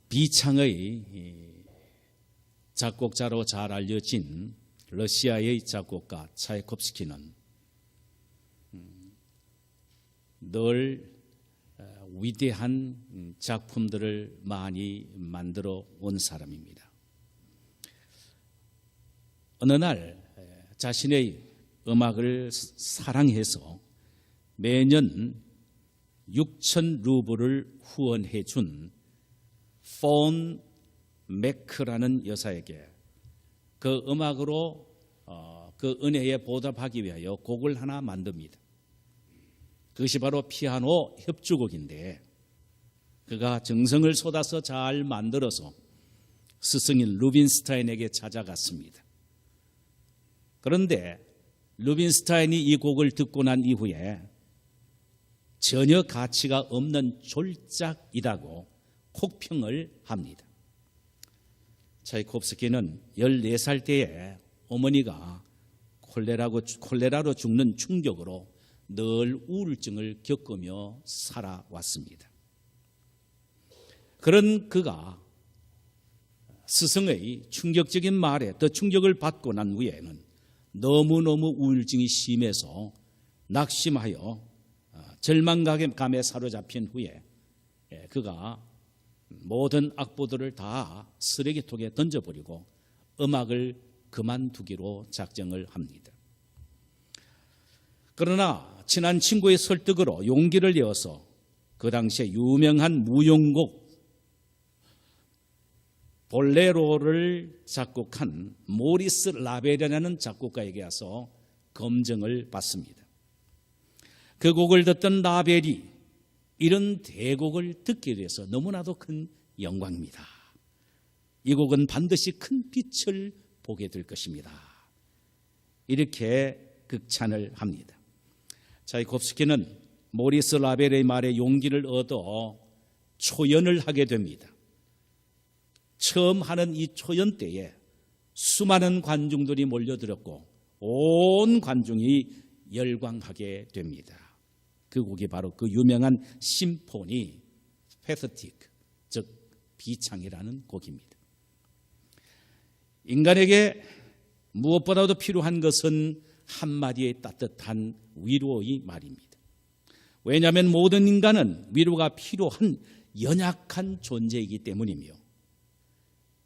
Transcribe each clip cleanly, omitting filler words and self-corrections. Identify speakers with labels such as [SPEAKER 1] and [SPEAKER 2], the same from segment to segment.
[SPEAKER 1] 비창의 작곡자로 잘 알려진 러시아의 작곡가 차이콥스키는 늘 위대한 작품들을 많이 만들어 온 사람입니다. 어느 날 자신의 음악을 사랑해서 매년 6천 루블을 후원해 준 폰 메크라는 여사에게 그 음악으로 그 은혜에 보답하기 위하여 곡을 하나 만듭니다. 그것이 바로 피아노 협주곡인데 그가 정성을 쏟아서 잘 만들어서 스승인 루빈스타인에게 찾아갔습니다. 그런데 루빈스타인이 이 곡을 듣고 난 이후에 전혀 가치가 없는 졸작이라고 혹평을 합니다. 차이콥스키는 14살 때에 어머니가 콜레라로 죽는 충격으로 늘 우울증을 겪으며 살아왔습니다. 그런 그가 스승의 충격적인 말에 더 충격을 받고 난 후에는 너무너무 우울증이 심해서 낙심하여 절망감에 사로잡힌 후에 그가 모든 악보들을 다 쓰레기통에 던져버리고 음악을 그만두기로 작정을 합니다. 그러나 친한 친구의 설득으로 용기를 내어서 그 당시에 유명한 무용곡 볼레로를 작곡한 모리스 라벨이라는 작곡가에게 가서 검증을 받습니다. 그 곡을 듣던 라벨이 이런 대곡을 듣기 위해서 너무나도 큰 영광입니다. 이 곡은 반드시 큰 빛을 보게 될 것입니다. 이렇게 극찬을 합니다. 차이콥스키는 모리스 라벨의 말에 용기를 얻어 초연을 하게 됩니다. 처음 하는 이 초연 때에 수많은 관중들이 몰려들었고 온 관중이 열광하게 됩니다. 그 곡이 바로 그 유명한 심포니 패서틱, 즉 비창이라는 곡입니다. 인간에게 무엇보다도 필요한 것은 한마디의 따뜻한 위로의 말입니다. 왜냐하면 모든 인간은 위로가 필요한 연약한 존재이기 때문이며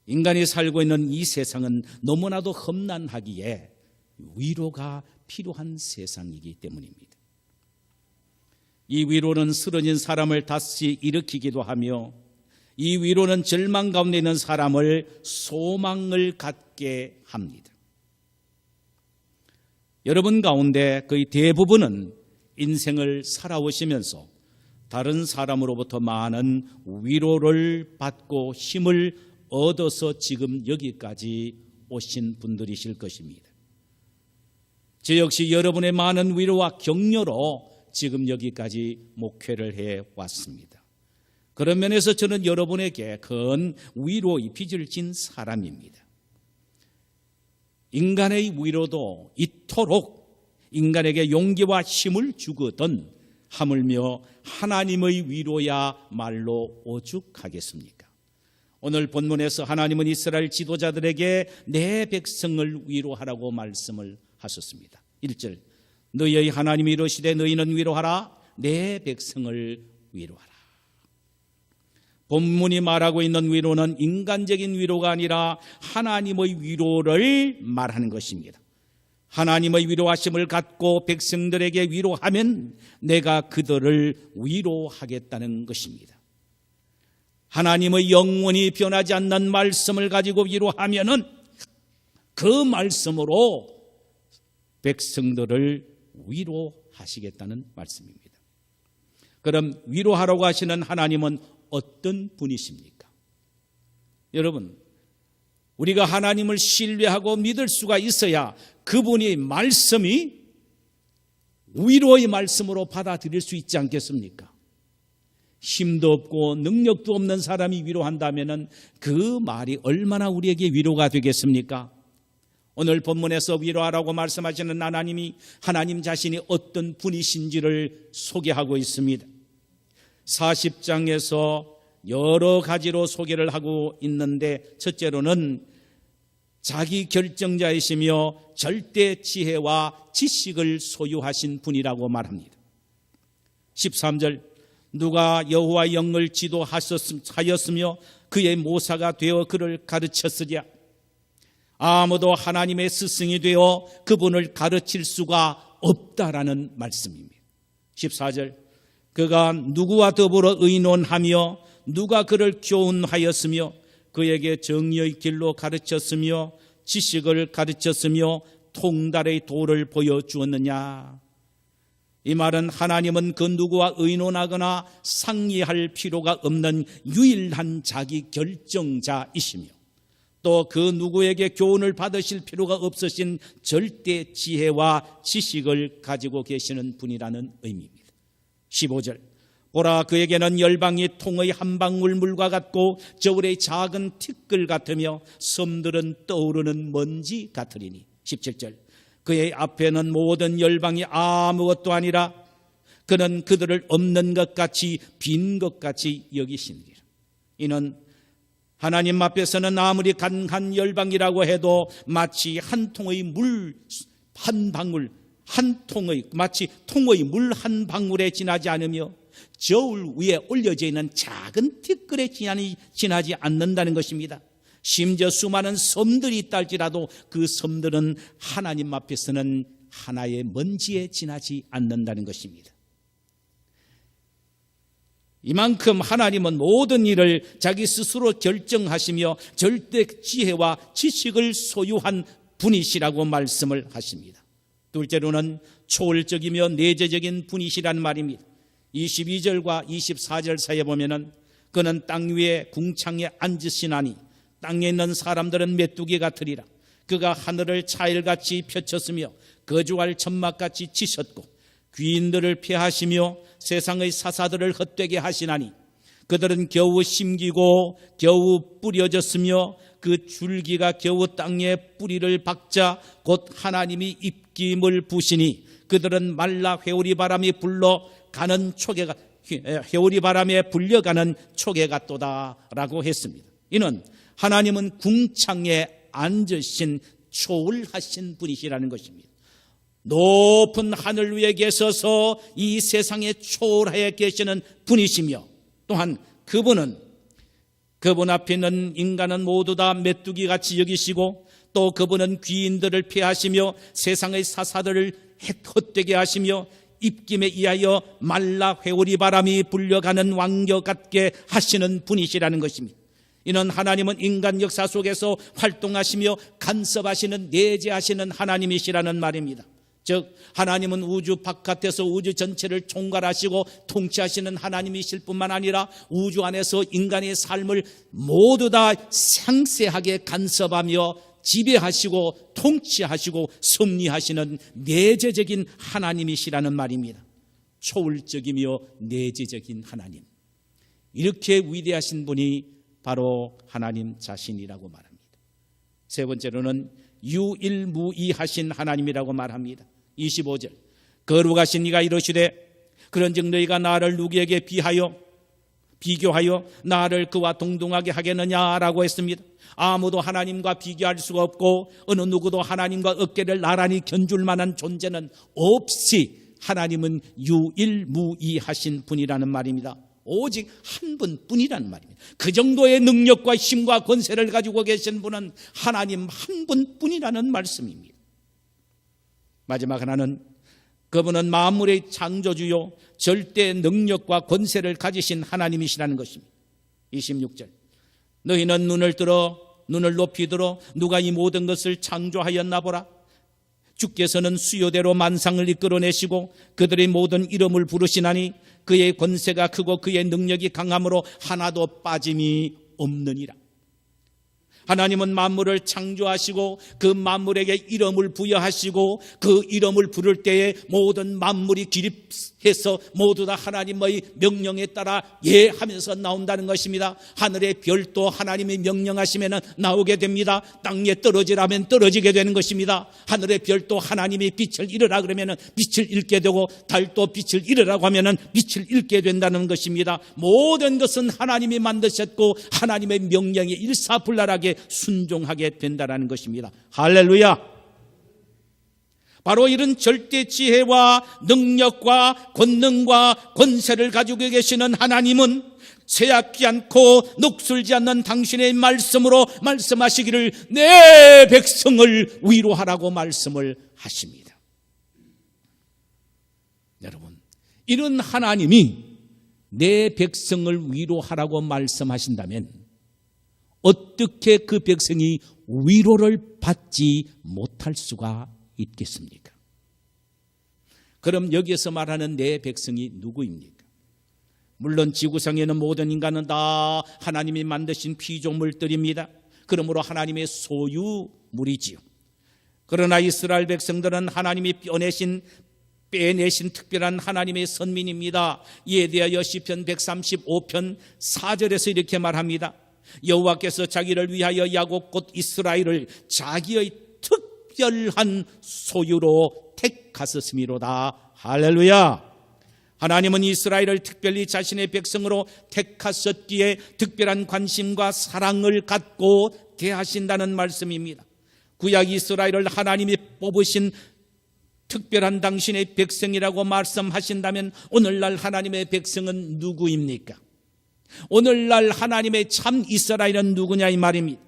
[SPEAKER 1] 인간이 살고 있는 이 세상은 너무나도 험난하기에 위로가 필요한 세상이기 때문입니다. 이 위로는 쓰러진 사람을 다시 일으키기도 하며 이 위로는 절망 가운데 있는 사람을 소망을 갖게 합니다. 여러분 가운데 거의 대부분은 인생을 살아오시면서 다른 사람으로부터 많은 위로를 받고 힘을 얻어서 지금 여기까지 오신 분들이실 것입니다. 저 역시 여러분의 많은 위로와 격려로 지금 여기까지 목회를 해왔습니다. 그런 면에서 저는 여러분에게 큰 위로의 빚을 진 사람입니다. 인간의 위로도 이토록 인간에게 용기와 힘을 주거든 하물며 하나님의 위로야말로 오죽하겠습니까? 오늘 본문에서 하나님은 이스라엘 지도자들에게 내 백성을 위로하라고 말씀을 하셨습니다. 1절 너희의 하나님이 이르시되 너희는 위로하라 내 백성을 위로하라. 본문이 말하고 있는 위로는 인간적인 위로가 아니라 하나님의 위로를 말하는 것입니다. 하나님의 위로하심을 갖고 백성들에게 위로하면 내가 그들을 위로하겠다는 것입니다. 하나님의 영원히 변하지 않는 말씀을 가지고 위로하면은 그 말씀으로 백성들을 위로하시겠다는 말씀입니다. 그럼 위로하라고 하시는 하나님은 어떤 분이십니까? 여러분, 우리가 하나님을 신뢰하고 믿을 수가 있어야 그분의 말씀이 위로의 말씀으로 받아들일 수 있지 않겠습니까? 힘도 없고 능력도 없는 사람이 위로한다면 그 말이 얼마나 우리에게 위로가 되겠습니까? 오늘 본문에서 위로하라고 말씀하시는 하나님이 하나님 자신이 어떤 분이신지를 소개하고 있습니다. 40장에서 여러 가지로 소개를 하고 있는데, 첫째로는 자기 결정자이시며 절대 지혜와 지식을 소유하신 분이라고 말합니다. 13절, 누가 여호와의 영을 지도하였으며 그의 모사가 되어 그를 가르쳤으랴. 아무도 하나님의 스승이 되어 그분을 가르칠 수가 없다라는 말씀입니다. 14절, 그가 누구와 더불어 의논하며 누가 그를 교훈하였으며 그에게 정의의 길로 가르쳤으며 지식을 가르쳤으며 통달의 도를 보여주었느냐. 이 말은 하나님은 그 누구와 의논하거나 상의할 필요가 없는 유일한 자기 결정자이시며 또 그 누구에게 교훈을 받으실 필요가 없으신 절대 지혜와 지식을 가지고 계시는 분이라는 의미입니다. 15절, 보라, 그에게는 열방이 통의 한 방울 물과 같고 저울의 작은 티끌 같으며 섬들은 떠오르는 먼지 같으리니. 17절, 그의 앞에는 모든 열방이 아무것도 아니라 그는 그들을 없는 것 같이 빈 것 같이 여기시니라. 이는 하나님 앞에서는 아무리 간한 열방이라고 해도 마치 한 통의 물 한 방울, 마치 통의 물 한 방울에 지나지 않으며 저울 위에 올려져 있는 작은 티끌에 지나지 않는다는 것입니다. 심지어 수많은 섬들이 있다 할지라도 그 섬들은 하나님 앞에서는 하나의 먼지에 지나지 않는다는 것입니다. 이만큼 하나님은 모든 일을 자기 스스로 결정하시며 절대 지혜와 지식을 소유한 분이시라고 말씀을 하십니다. 둘째로는 초월적이며 내재적인 분이시란 말입니다. 22절과 24절 사이에 보면은 그는 땅 위에 궁창에 앉으시나니 땅에 있는 사람들은 메뚜기 같으리라. 그가 하늘을 차일같이 펼쳤으며 거주할 천막같이 치셨고 귀인들을 피하시며 세상의 사사들을 헛되게 하시나니 그들은 겨우 심기고 겨우 뿌려졌으며 그 줄기가 겨우 땅에 뿌리를 박자 곧 하나님이 입김을 부시니 그들은 말라 회오리 바람이 불러가는 초계가 회오리 바람에 불려가는 초계 같도다라고 했습니다. 이는 하나님은 궁창에 앉으신 초월하신 분이시라는 것입니다. 높은 하늘 위에 계셔서 이 세상에 초월하여 계시는 분이시며 또한 그분 앞에 있는 인간은 모두 다 메뚜기같이 여기시고 또 그분은 귀인들을 피하시며 세상의 사사들을 헛되게 하시며 입김에 의하여 말라 회오리 바람이 불려가는 왕겨 같게 하시는 분이시라는 것입니다. 이는 하나님은 인간 역사 속에서 활동하시며 간섭하시는 내재하시는 하나님이시라는 말입니다. 즉 하나님은 우주 바깥에서 우주 전체를 총괄하시고 통치하시는 하나님이실 뿐만 아니라 우주 안에서 인간의 삶을 모두 다 상세하게 간섭하며 지배하시고 통치하시고 섭리하시는 내재적인 하나님이시라는 말입니다. 초월적이며 내재적인 하나님, 이렇게 위대하신 분이 바로 하나님 자신이라고 말합니다. 세 번째로는 유일무이하신 하나님이라고 말합니다. 25절, 거룩하신 이가 이르시되 그런즉 너희가 나를 누구에게 비교하여 나를 그와 동등하게 하겠느냐라고 했습니다. 아무도 하나님과 비교할 수가 없고 어느 누구도 하나님과 어깨를 나란히 견줄 만한 존재는 없이 하나님은 유일무이하신 분이라는 말입니다. 오직 한 분뿐이라는 말입니다. 그 정도의 능력과 힘과 권세를 가지고 계신 분은 하나님 한 분뿐이라는 말씀입니다. 마지막 하나는 그분은 만물의 창조주요 절대 능력과 권세를 가지신 하나님이시라는 것입니다. 26절, 너희는 눈을 높이 들어 누가 이 모든 것을 창조하였나 보라. 주께서는 수요대로 만상을 이끌어내시고 그들의 모든 이름을 부르시나니 그의 권세가 크고 그의 능력이 강함으로 하나도 빠짐이 없느니라. 하나님은 만물을 창조하시고 그 만물에게 이름을 부여하시고 그 이름을 부를 때에 모든 만물이 기립해서 모두 다 하나님의 명령에 따라 예 하면서 나온다는 것입니다. 하늘의 별도 하나님이 명령하시면 나오게 됩니다. 땅에 떨어지라면 떨어지게 되는 것입니다. 하늘의 별도 하나님이 빛을 잃으라 그러면 빛을 잃게 되고 달도 빛을 잃으라고 하면 빛을 잃게 된다는 것입니다. 모든 것은 하나님이 만드셨고 하나님의 명령에 일사불란하게 순종하게 된다는 것입니다. 할렐루야. 바로 이런 절대 지혜와 능력과 권능과 권세를 가지고 계시는 하나님은 쇠약지 않고 녹슬지 않는 당신의 말씀으로 말씀하시기를 내 백성을 위로하라고 말씀을 하십니다. 여러분, 이런 하나님이 내 백성을 위로하라고 말씀하신다면 어떻게 그 백성이 위로를 받지 못할 수가 있겠습니까? 그럼 여기에서 말하는 내 백성이 누구입니까? 물론 지구상에는 모든 인간은 다 하나님이 만드신 피조물들입니다. 그러므로 하나님의 소유물이지요. 그러나 이스라엘 백성들은 하나님이 빼내신 특별한 하나님의 선민입니다. 이에 대하여 시편 135편 4절에서 이렇게 말합니다. 여호와께서 자기를 위하여 야곱 곧 이스라엘을 자기의 특별한 소유로 택하셨음이로다. 할렐루야. 하나님은 이스라엘을 특별히 자신의 백성으로 택하셨기에 특별한 관심과 사랑을 갖고 대하신다는 말씀입니다. 구약 이스라엘을 하나님이 뽑으신 특별한 당신의 백성이라고 말씀하신다면 오늘날 하나님의 백성은 누구입니까? 오늘날 하나님의 참 이스라엘은 누구냐 이 말입니다.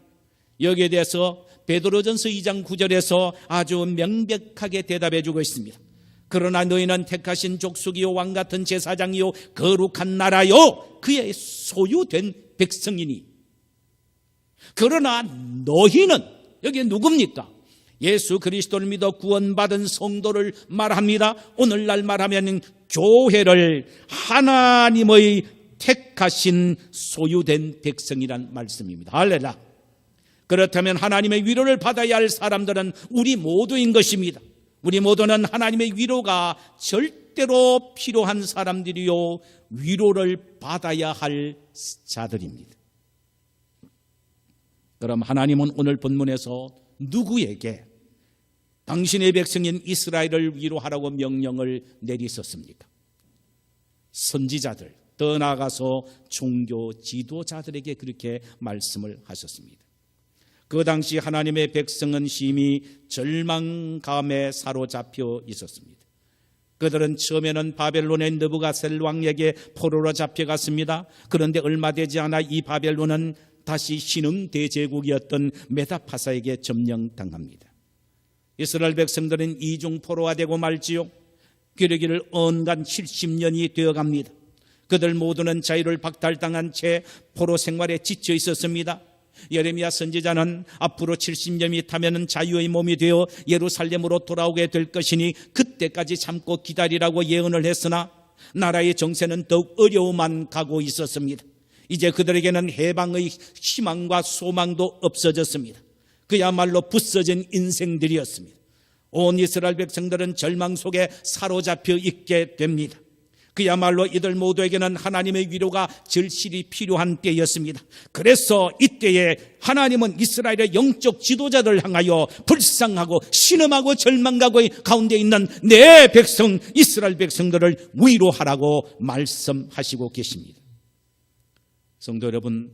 [SPEAKER 1] 여기에 대해서 베드로전서 2장 9절에서 아주 명백하게 대답해 주고 있습니다. 그러나 너희는 택하신 족속이요 왕같은 제사장이요 거룩한 나라요 그의 소유된 백성이니. 그러나 너희는, 여기 누굽니까? 예수 그리스도를 믿어 구원받은 성도를 말합니다. 오늘날 말하면 교회를 하나님의 택하신 소유된 백성이란 말씀입니다. 할렐루야. 그렇다면 하나님의 위로를 받아야 할 사람들은 우리 모두인 것입니다. 우리 모두는 하나님의 위로가 절대로 필요한 사람들이요 위로를 받아야 할 자들입니다. 그럼 하나님은 오늘 본문에서 누구에게 당신의 백성인 이스라엘을 위로하라고 명령을 내리셨습니까? 선지자들, 더 나아가서 종교 지도자들에게 그렇게 말씀을 하셨습니다. 그 당시 하나님의 백성은 심히 절망감에 사로잡혀 있었습니다. 그들은 처음에는 바벨론의 느부갓네살 왕에게 포로로 잡혀갔습니다. 그런데 얼마 되지 않아 이 바벨론은 다시 신흥 대제국이었던 메다파사에게 점령당합니다. 이스라엘 백성들은 이중 포로가 되고 말지요. 그러기를 언간 70년이 되어갑니다. 그들 모두는 자유를 박탈당한 채 포로 생활에 지쳐 있었습니다. 예레미야 선지자는 앞으로 70년이 타면 자유의 몸이 되어 예루살렘으로 돌아오게 될 것이니 그때까지 참고 기다리라고 예언을 했으나 나라의 정세는 더욱 어려움만 가고 있었습니다. 이제 그들에게는 해방의 희망과 소망도 없어졌습니다. 그야말로 부서진 인생들이었습니다. 온 이스라엘 백성들은 절망 속에 사로잡혀 있게 됩니다. 그야말로 이들 모두에게는 하나님의 위로가 절실히 필요한 때였습니다. 그래서 이때에 하나님은 이스라엘의 영적 지도자들을 향하여 불쌍하고 신음하고 절망하고 가운데 있는 내 백성 이스라엘 백성들을 위로하라고 말씀하시고 계십니다. 성도 여러분,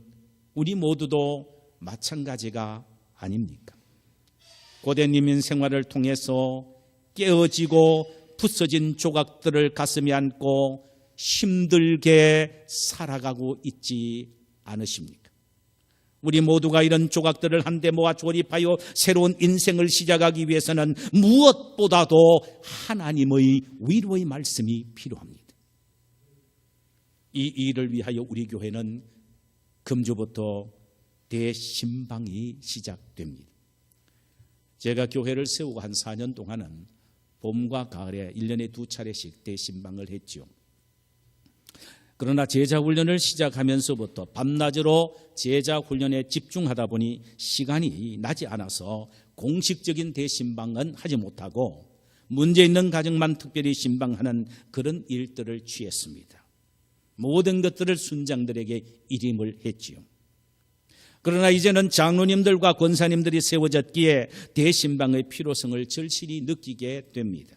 [SPEAKER 1] 우리 모두도 마찬가지가 아닙니까? 고된 이민 생활을 통해서 깨어지고 부서진 조각들을 가슴에 안고 힘들게 살아가고 있지 않으십니까? 우리 모두가 이런 조각들을 한데 모아 조립하여 새로운 인생을 시작하기 위해서는 무엇보다도 하나님의 위로의 말씀이 필요합니다. 이 일을 위하여 우리 교회는 금주부터 대신방이 시작됩니다. 제가 교회를 세우고 한 4년 동안은 봄과 가을에 1년에 2차례씩 대신방을 했죠. 그러나 제자훈련을 시작하면서부터 밤낮으로 제자훈련에 집중하다 보니 시간이 나지 않아서 공식적인 대신방은 하지 못하고 문제 있는 가정만 특별히 신방하는 그런 일들을 취했습니다. 모든 것들을 순장들에게 일임을 했지요. 그러나 이제는 장로님들과 권사님들이 세워졌기에 대신방의 필요성을 절실히 느끼게 됩니다.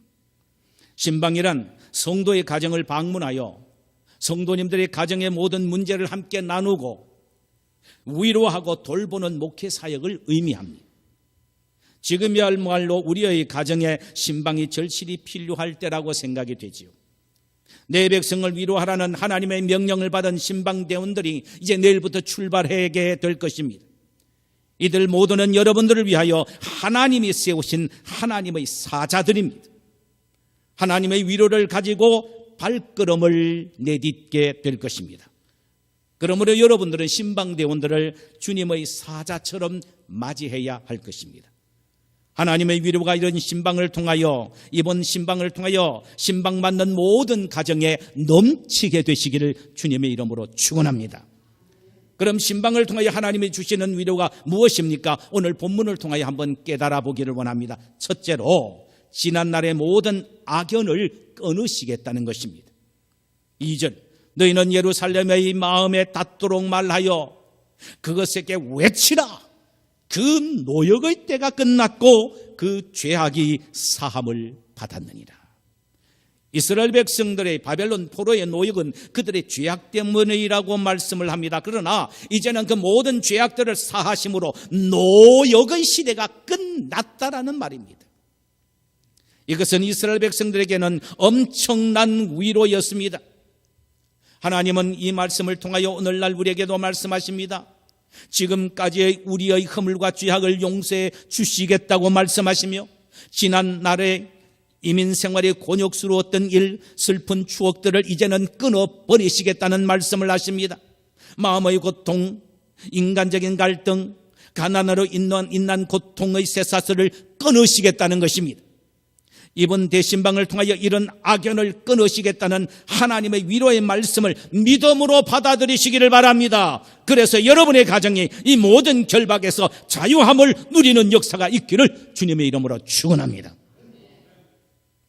[SPEAKER 1] 신방이란 성도의 가정을 방문하여 성도님들의 가정의 모든 문제를 함께 나누고 위로하고 돌보는 목회 사역을 의미합니다. 지금이야말로 우리의 가정에 신방이 절실히 필요할 때라고 생각이 되지요. 내 백성을 위로하라는 하나님의 명령을 받은 신방대원들이 이제 내일부터 출발하게 될 것입니다. 이들 모두는 여러분들을 위하여 하나님이 세우신 하나님의 사자들입니다. 하나님의 위로를 가지고 발걸음을 내딛게 될 것입니다. 그러므로 여러분들은 신방대원들을 주님의 사자처럼 맞이해야 할 것입니다. 하나님의 위로가 이런 신방을 통하여, 이번 신방을 통하여 신방 받는 모든 가정에 넘치게 되시기를 주님의 이름으로 축원합니다. 그럼 신방을 통하여 하나님이 주시는 위로가 무엇입니까? 오늘 본문을 통하여 한번 깨달아 보기를 원합니다. 첫째로 지난날의 모든 악연을 끊으시겠다는 것입니다. 2절, 너희는 예루살렘의 마음에 닿도록 말하여 그것에게 외치라. 그 노역의 때가 끝났고 그 죄악이 사함을 받았느니라. 이스라엘 백성들의 바벨론 포로의 노역은 그들의 죄악 때문이라고 말씀을 합니다. 그러나 이제는 그 모든 죄악들을 사하심으로 노역의 시대가 끝났다라는 말입니다. 이것은 이스라엘 백성들에게는 엄청난 위로였습니다. 하나님은 이 말씀을 통하여 오늘날 우리에게도 말씀하십니다. 지금까지의 우리의 허물과 죄악을 용서해 주시겠다고 말씀하시며 지난 날의 이민 생활에 곤욕스러웠던 일, 슬픈 추억들을 이제는 끊어버리시겠다는 말씀을 하십니다. 마음의 고통, 인간적인 갈등, 가난으로 인한 고통의 쇠사슬을 끊으시겠다는 것입니다. 이번 대신방을 통하여 이런 악연을 끊으시겠다는 하나님의 위로의 말씀을 믿음으로 받아들이시기를 바랍니다. 그래서 여러분의 가정이 이 모든 결박에서 자유함을 누리는 역사가 있기를 주님의 이름으로 축원합니다.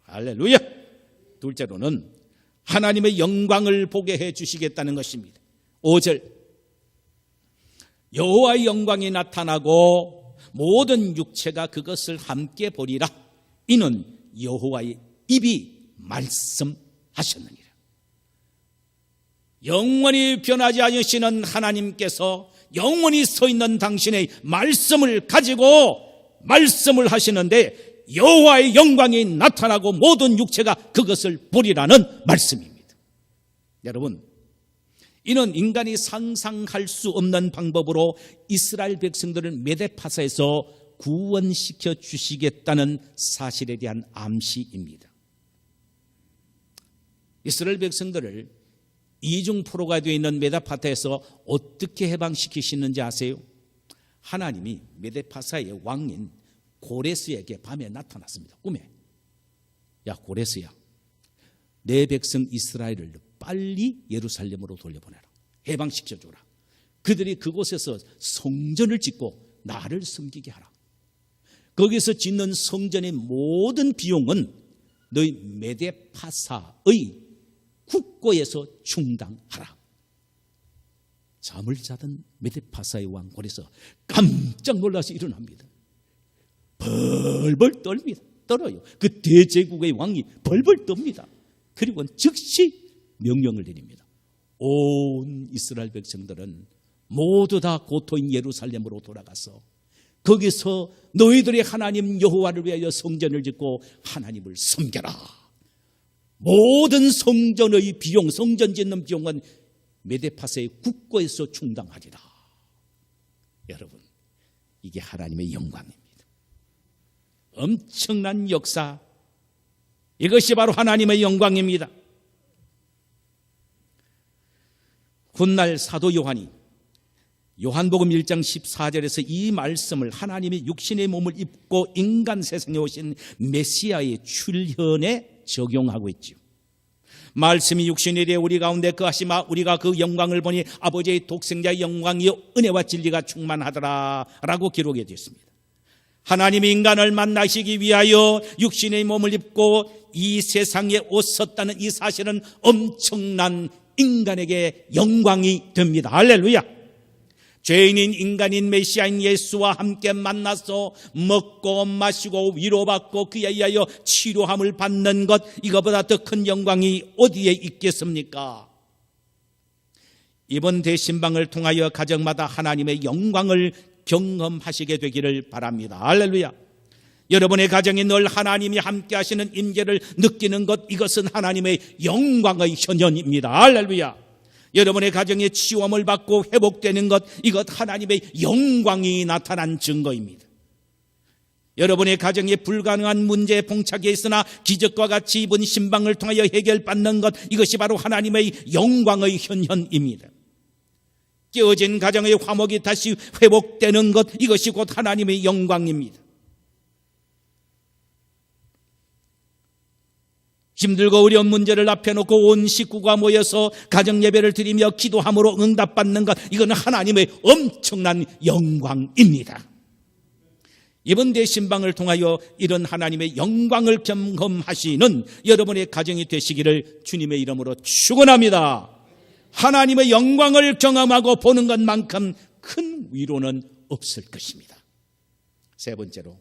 [SPEAKER 1] 할렐루야. 둘째로는 하나님의 영광을 보게 해 주시겠다는 것입니다. 5절, 여호와의 영광이 나타나고 모든 육체가 그것을 함께 보리라. 이는 여호와의 입이 말씀하셨느니라. 영원히 변하지 않으시는 하나님께서 영원히 서 있는 당신의 말씀을 가지고 말씀을 하시는데 여호와의 영광이 나타나고 모든 육체가 그것을 보리라는 말씀입니다. 여러분, 이는 인간이 상상할 수 없는 방법으로 이스라엘 백성들을 메데파사에서 구원시켜 주시겠다는 사실에 대한 암시입니다. 이스라엘 백성들을 이중포로가 되어 있는 메데파사에서 어떻게 해방시키시는지 아세요? 하나님이 메데파사의 왕인 고레스에게 밤에 나타났습니다. 꿈에. 야, 고레스야, 내 백성 이스라엘을 빨리 예루살렘으로 돌려보내라. 해방시켜줘라. 그들이 그곳에서 성전을 짓고 나를 섬기게 하라. 거기서 짓는 성전의 모든 비용은 너희 메데파사의 국고에서 충당하라. 잠을 자던 메데파사의 왕 고레스 깜짝 놀라서 일어납니다. 벌벌 떨어요. 그 대제국의 왕이 벌벌 떱니다. 그리고 즉시 명령을 내립니다. 온 이스라엘 백성들은 모두 다 고토인 예루살렘으로 돌아가서 거기서 너희들의 하나님 여호와를 위하여 성전을 짓고 하나님을 섬겨라. 모든 성전의 비용, 성전 짓는 비용은 메데파사의 국고에서 충당하리라. 여러분, 이게 하나님의 영광입니다. 엄청난 역사, 이것이 바로 하나님의 영광입니다. 훗날 사도 요한이 요한복음 1장 14절에서 이 말씀을 하나님이 육신의 몸을 입고 인간 세상에 오신 메시아의 출현에 적용하고 있죠. 말씀이 육신이 되어 우리 가운데 거하시마 우리가 그 영광을 보니 아버지의 독생자의 영광이요 은혜와 진리가 충만하더라 라고 기록해 주셨습니다. 하나님이 인간을 만나시기 위하여 육신의 몸을 입고 이 세상에 오셨다는 이 사실은 엄청난 인간에게 영광이 됩니다. 할렐루야. 죄인인 인간인 메시아인 예수와 함께 만나서 먹고 마시고 위로받고 그에 의하여 치료함을 받는 것, 이거보다 더 큰 영광이 어디에 있겠습니까? 이번 대신방을 통하여 가정마다 하나님의 영광을 경험하시게 되기를 바랍니다. 할렐루야. 여러분의 가정에 늘 하나님이 함께 하시는 임재를 느끼는 것, 이것은 하나님의 영광의 현현입니다. 할렐루야. 여러분의 가정에 치유함을 받고 회복되는 것, 이것 하나님의 영광이 나타난 증거입니다. 여러분의 가정에 불가능한 문제에 봉착해 있으나 기적과 같이 이번 신방을 통하여 해결받는 것, 이것이 바로 하나님의 영광의 현현입니다. 깨어진 가정의 화목이 다시 회복되는 것, 이것이 곧 하나님의 영광입니다. 힘들고 어려운 문제를 앞에 놓고 온 식구가 모여서 가정예배를 드리며 기도함으로 응답받는 것, 이건 하나님의 엄청난 영광입니다. 이번 대신방을 통하여 이런 하나님의 영광을 경험하시는 여러분의 가정이 되시기를 주님의 이름으로 축원합니다. 하나님의 영광을 경험하고 보는 것만큼 큰 위로는 없을 것입니다. 세 번째로,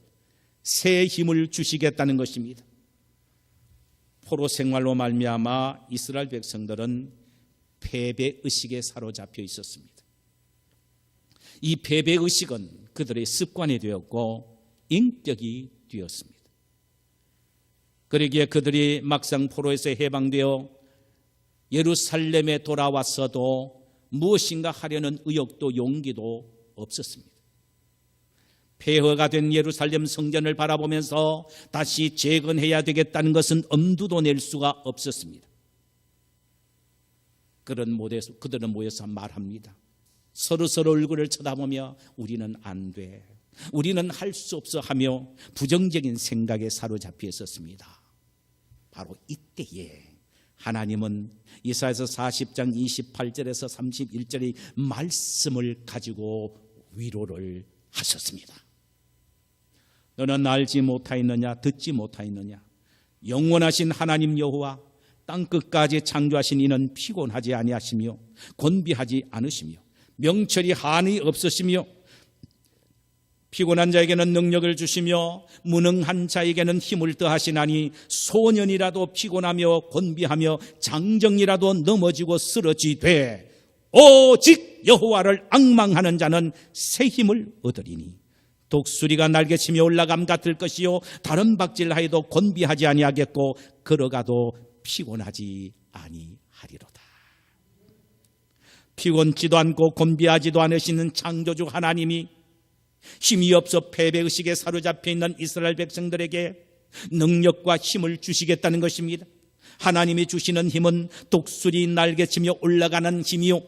[SPEAKER 1] 새 힘을 주시겠다는 것입니다. 포로 생활로 말미암아 이스라엘 백성들은 패배의식에 사로잡혀 있었습니다. 이 패배의식은 그들의 습관이 되었고 인격이 되었습니다. 그러기에 그들이 막상 포로에서 해방되어 예루살렘에 돌아왔어도 무엇인가 하려는 의욕도 용기도 없었습니다. 폐허가 된 예루살렘 성전을 바라보면서 다시 재건해야 되겠다는 것은 엄두도 낼 수가 없었습니다. 그들은 모여서 말합니다. 서로 얼굴을 쳐다보며 우리는 안 돼, 우리는 할 수 없어 하며 부정적인 생각에 사로잡혀 있었습니다. 바로 이때에 하나님은 이사야서 40장 28절에서 31절의 말씀을 가지고 위로를 하셨습니다. 너는 알지 못하였느냐, 듣지 못하였느냐? 영원하신 하나님 여호와 땅끝까지 창조하신 이는 피곤하지 아니하시며 곤비하지 않으시며 명철이 한이 없으시며 피곤한 자에게는 능력을 주시며 무능한 자에게는 힘을 더하시나니 소년이라도 피곤하며 곤비하며 장정이라도 넘어지고 쓰러지되 오직 여호와를 앙망하는 자는 새 힘을 얻으리니 독수리가 날개치며 올라감 같을 것이요 다른 박질하여도 곤비하지 아니하겠고 걸어가도 피곤하지 아니하리로다. 피곤치도 않고 곤비하지도 않으시는 창조주 하나님이 힘이 없어 패배의식에 사로잡혀 있는 이스라엘 백성들에게 능력과 힘을 주시겠다는 것입니다. 하나님이 주시는 힘은 독수리 날개치며 올라가는 힘이요,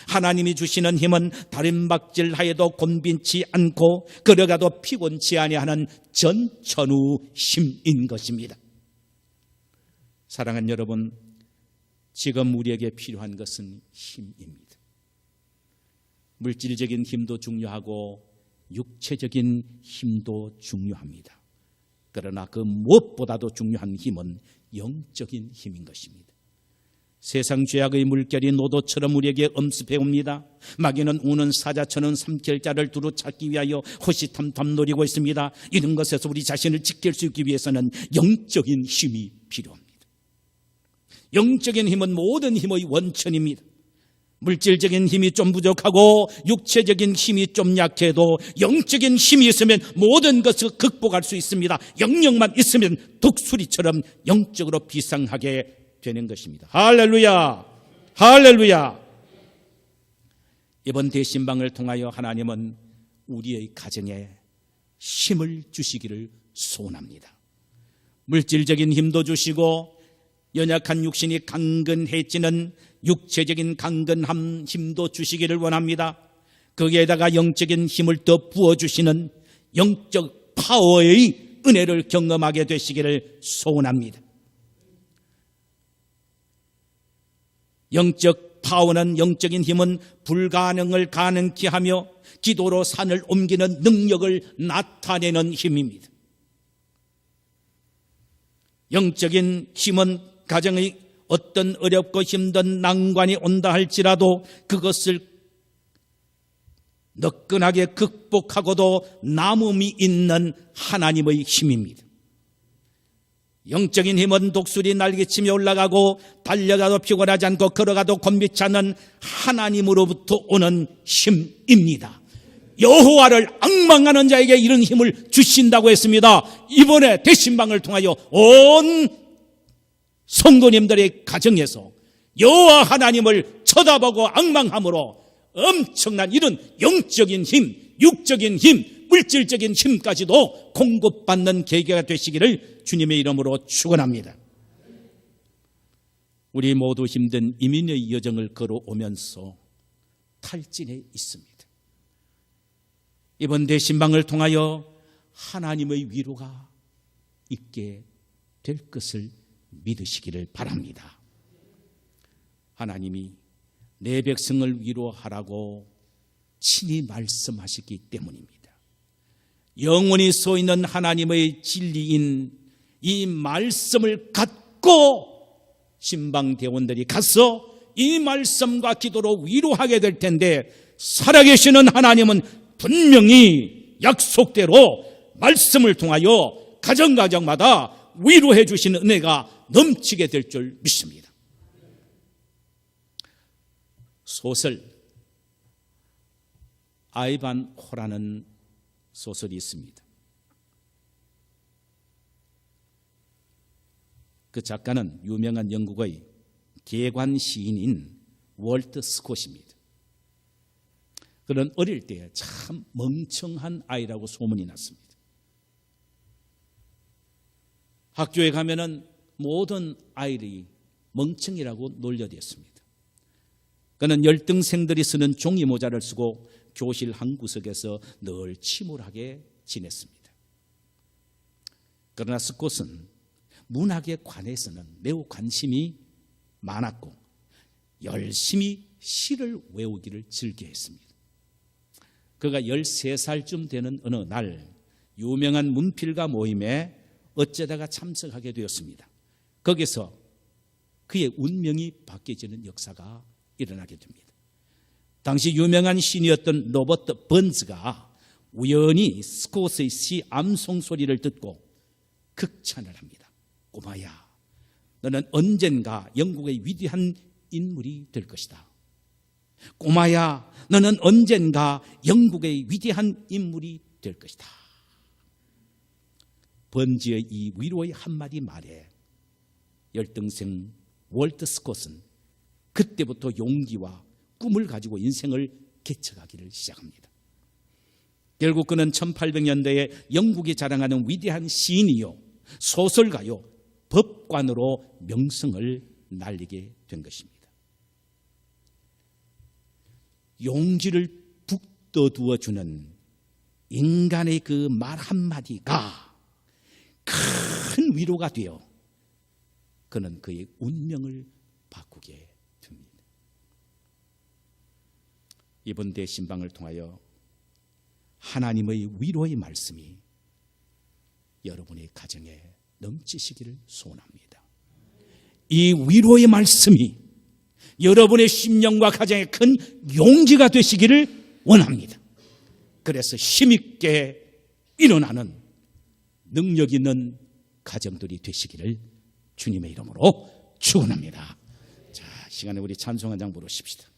[SPEAKER 1] 하나님이 주시는 힘은 다른 박질하여도 곤빈치 않고 걸어가도 피곤치 아니하는 전천후 힘인 것입니다. 사랑하는 여러분, 지금 우리에게 필요한 것은 힘입니다. 물질적인 힘도 중요하고 육체적인 힘도 중요합니다. 그러나 그 무엇보다도 중요한 힘은 영적인 힘인 것입니다. 세상 죄악의 물결이 노도처럼 우리에게 엄습해옵니다. 마귀는 우는 사자처럼 삼킬자를 두루 찾기 위하여 호시탐탐 노리고 있습니다. 이런 것에서 우리 자신을 지킬 수 있기 위해서는 영적인 힘이 필요합니다. 영적인 힘은 모든 힘의 원천입니다. 물질적인 힘이 좀 부족하고 육체적인 힘이 좀 약해도 영적인 힘이 있으면 모든 것을 극복할 수 있습니다. 영역만 있으면 독수리처럼 영적으로 비상하게 되는 것입니다. 할렐루야, 할렐루야. 이번 대신방을 통하여 하나님은 우리의 가정에 힘을 주시기를 소원합니다. 물질적인 힘도 주시고 연약한 육신이 강건해지는 육체적인 강건함 힘도 주시기를 원합니다. 거기에다가 영적인 힘을 더 부어주시는 영적 파워의 은혜를 경험하게 되시기를 소원합니다. 영적 파워는, 영적인 힘은 불가능을 가능케 하며 기도로 산을 옮기는 능력을 나타내는 힘입니다. 영적인 힘은 가정의 어떤 어렵고 힘든 난관이 온다 할지라도 그것을 너끈하게 극복하고도 남음이 있는 하나님의 힘입니다. 영적인 힘은 독수리 날개치며 올라가고 달려가도 피곤하지 않고 걸어가도 곤비치 않는 하나님으로부터 오는 힘입니다. 여호와를 앙망하는 자에게 이런 힘을 주신다고 했습니다. 이번에 대신방을 통하여 온 성도님들의 가정에서 여호와 하나님을 쳐다보고 앙망함으로 엄청난 이런 영적인 힘, 육적인 힘, 물질적인 힘까지도 공급받는 계기가 되시기를 주님의 이름으로 축원합니다. 우리 모두 힘든 이민의 여정을 걸어오면서 탈진해 있습니다. 이번 대신방을 통하여 하나님의 위로가 있게 될 것을 믿으시기를 바랍니다. 하나님이 내 백성을 위로하라고 친히 말씀하시기 때문입니다. 영원히 서 있는 하나님의 진리인 이 말씀을 갖고 신방대원들이 가서 이 말씀과 기도로 위로하게 될 텐데, 살아계시는 하나님은 분명히 약속대로 말씀을 통하여 가정마다 위로해 주시는 은혜가 넘치게 될 줄 믿습니다. 소설 아이반호라는 소설이 있습니다. 그 작가는 유명한 영국의 개관 시인인 월트 스콧입니다. 그는 어릴 때 참 멍청한 아이라고 소문이 났습니다. 학교에 가면은 모든 아이들이 멍청이라고 놀려댔습니다. 그는 열등생들이 쓰는 종이 모자를 쓰고 교실 한 구석에서 늘 침울하게 지냈습니다. 그러나 스콧은 문학에 관해서는 매우 관심이 많았고 열심히 시를 외우기를 즐겨했습니다. 그가 13살쯤 되는 어느 날 유명한 문필가 모임에 어쩌다가 참석하게 되었습니다. 거기서 그의 운명이 바뀌어지는 역사가 일어나게 됩니다. 당시 유명한 시인이었던 로버트 번즈가 우연히 스콧의 시 암송 소리를 듣고 극찬을 합니다. 꼬마야, 너는 언젠가 영국의 위대한 인물이 될 것이다. 꼬마야, 너는 언젠가 영국의 위대한 인물이 될 것이다. 번지의 이 위로의 한마디 말에 열등생 월트 스콧은 그때부터 용기와 꿈을 가지고 인생을 개척하기를 시작합니다. 결국 그는 1800년대에 영국이 자랑하는 위대한 시인이요, 소설가요, 법관으로 명성을 날리게 된 것입니다. 용기를 북돋워 주는 인간의 그 말 한마디가 큰 위로가 되어 그는 그의 운명을 바꾸게 됩니다. 이번 대신방을 통하여 하나님의 위로의 말씀이 여러분의 가정에 넘치시기를 소원합니다. 이 위로의 말씀이 여러분의 심령과 가정에 큰 용기가 되시기를 원합니다. 그래서 힘있게 일어나는 능력 있는 가정들이 되시기를 주님의 이름으로 축원합니다. 자, 시간에 우리 찬송 한 장 부르십시다.